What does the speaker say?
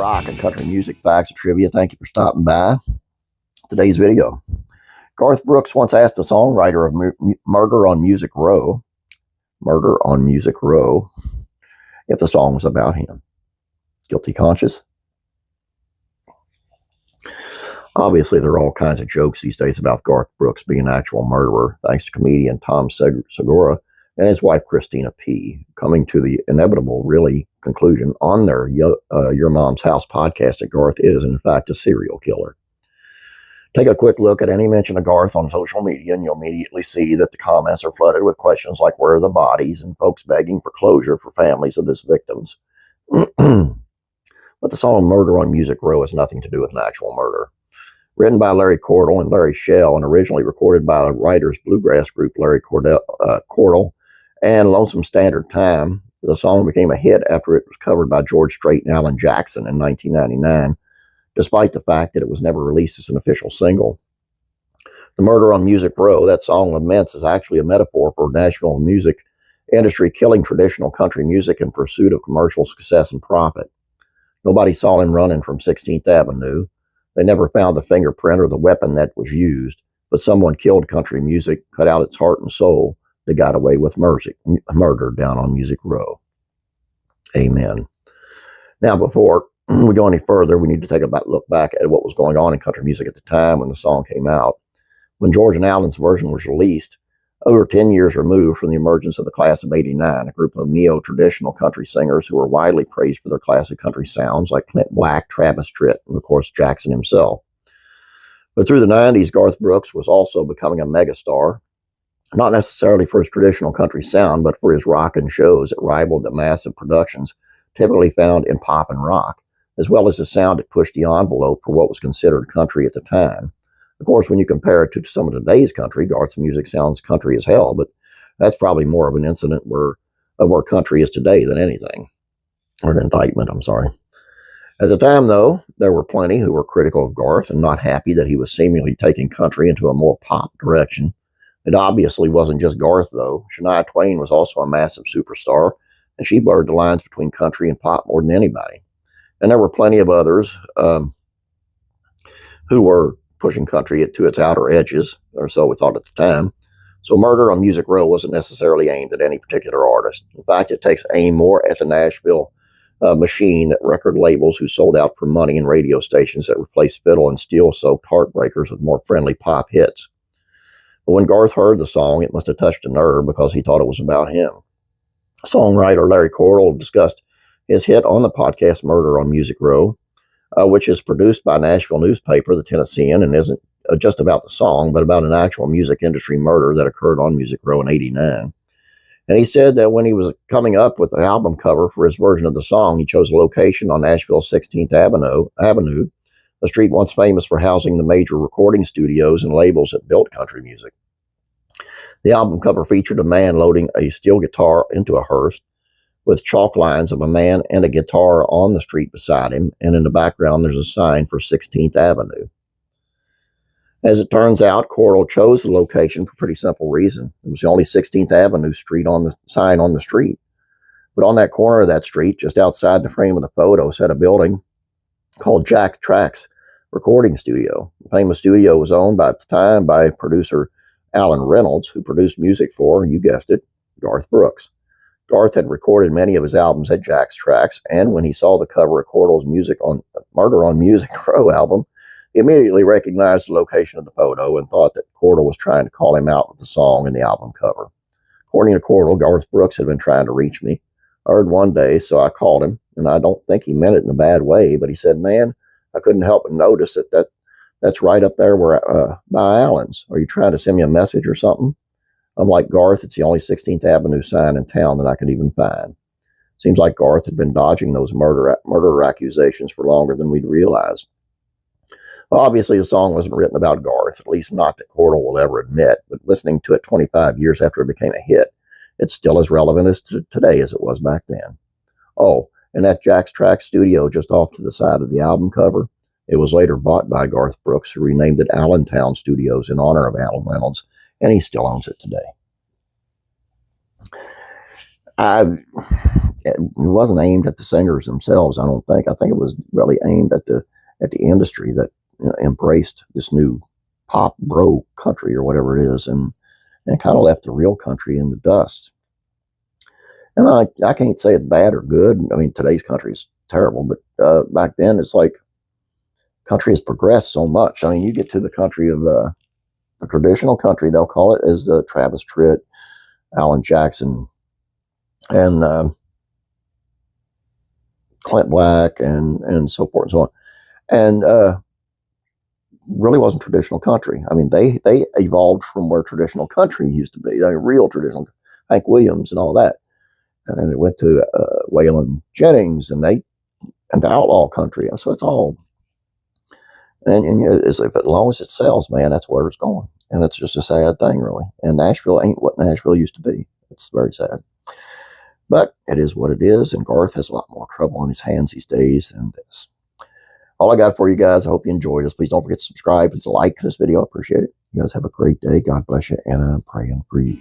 rock and country music facts and trivia. Thank you for stopping by today's video. Garth Brooks once asked the songwriter of Murder on Music Row, if the song was about him. Guilty conscious? Obviously, there are all kinds of jokes these days about Garth Brooks being an actual murderer, thanks to comedian Tom Segura and his wife Christina P. coming to the inevitable, really, conclusion on their Your Mom's House podcast that Garth is, in fact, a serial killer. Take a quick look at any mention of Garth on social media, and you'll immediately see that the comments are flooded with questions like, where are the bodies, and folks begging for closure for families of his victims. But the song Murder on Music Row has nothing to do with an actual murder. Written by Larry Cordell and Larry Shell, and originally recorded by the writers bluegrass group Larry Cordell and Lonesome Standard Time, the song became a hit after it was covered by George Strait and Alan Jackson in 1999, despite the fact that it was never released as an official single. The Murder on Music Row, that song laments, is actually a metaphor for Nashville music industry killing traditional country music in pursuit of commercial success and profit. Nobody saw him running from 16th Avenue. They never found the fingerprint or the weapon that was used, but someone killed country music, cut out its heart and soul. They got away with murder down on Music Row. Amen. Now, before we go any further, we need to take a look back at what was going on in country music at the time when the song came out. When George and Alan's version was released, over 10 years removed from the emergence of the class of '89, a group of neo-traditional country singers who were widely praised for their classic country sounds, like Clint Black, Travis Tritt, and of course Jackson himself. But through the '90s, Garth Brooks was also becoming a megastar, not necessarily for his traditional country sound, but for his rockin' shows that rivaled the massive productions typically found in pop and rock, as well as his sound that pushed the envelope for what was considered country at the time. Of course, when you compare it to some of today's country, Garth's music sounds country as hell, but that's probably more of an incident of where country is today than anything. Or an indictment, I'm sorry. At the time, though, there were plenty who were critical of Garth and not happy that he was seemingly taking country into a more pop direction. It obviously wasn't just Garth, though. Shania Twain was also a massive superstar, and she blurred the lines between country and pop more than anybody. And there were plenty of others who were pushing country to its outer edges, or so we thought at the time. So Murder on Music Row wasn't necessarily aimed at any particular artist. In fact, it takes aim more at the Nashville machine that record labels who sold out for money and radio stations that replaced fiddle and steel-soaked heartbreakers with more friendly pop hits. But when Garth heard the song, it must have touched a nerve because he thought it was about him. Songwriter Larry Cordell discussed his hit on the podcast Murder on Music Row, which is produced by a Nashville newspaper, the Tennessean, and isn't just about the song, but about an actual music industry murder that occurred on Music Row in '89. And he said that when he was coming up with the album cover for his version of the song, he chose a location on Nashville's 16th Avenue, a street once famous for housing the major recording studios and labels that built country music. The album cover featured a man loading a steel guitar into a hearse, with chalk lines of a man and a guitar on the street beside him, and in the background there's a sign for 16th Avenue. As it turns out, Cordell chose the location for a pretty simple reason. It was the only 16th Avenue street on the sign on the street. But on that corner of that street, just outside the frame of the photo, sat a building called Jack Track's Recording Studio. The famous studio was owned at the time by producer Alan Reynolds, who produced music for, you guessed it, Garth Brooks. Garth had recorded many of his albums at Jack's Tracks, and when he saw the cover of Cordell's music on Murder on Music Row album, he immediately recognized the location of the photo and thought that Cordell was trying to call him out with the song and the album cover. According to Cordell, Garth Brooks had been trying to reach me. I heard one day, so I called him, and I don't think he meant it in a bad way, but he said, "Man, I couldn't help but notice that's right up there where by Allen's. Are you trying to send me a message or something?" I'm like, "Garth, it's the only 16th Avenue sign in town that I could even find." Seems like Garth had been dodging those murder accusations for longer than we'd realized. Obviously, the song wasn't written about Garth, at least not that Cordell will ever admit, but listening to it 25 years after it became a hit, it's still as relevant as today as it was back then. Oh, and that Jack's Track studio just off to the side of the album cover, it was later bought by Garth Brooks, who renamed it Allentown Studios in honor of Alan Reynolds, and he still owns it today. it wasn't aimed at the singers themselves, I don't think. I think it was really aimed at the industry that embraced this new pop bro country or whatever it is, and kind of left the real country in the dust. And I can't say it's bad or good. I mean, today's country is terrible, but back then it's like country has progressed so much. I mean, you get to the country of the traditional country, they'll call it, as the Travis Tritt, Alan Jackson, and Clint Black, and so forth and so on. And really wasn't traditional country. I mean, they evolved from where traditional country used to be, like real traditional, Hank Williams and all that. And then it went to Waylon Jennings and the outlaw country. And so it's all, and you know, as long as it sells, man, that's where it's going. And it's just a sad thing, really. And Nashville ain't what Nashville used to be. It's very sad. But it is what it is, and Garth has a lot more trouble on his hands these days than this. All I got for you guys. I hope you enjoyed this. Please don't forget to subscribe. Please like this video. I appreciate it. You guys have a great day. God bless you, and I'm praying for you.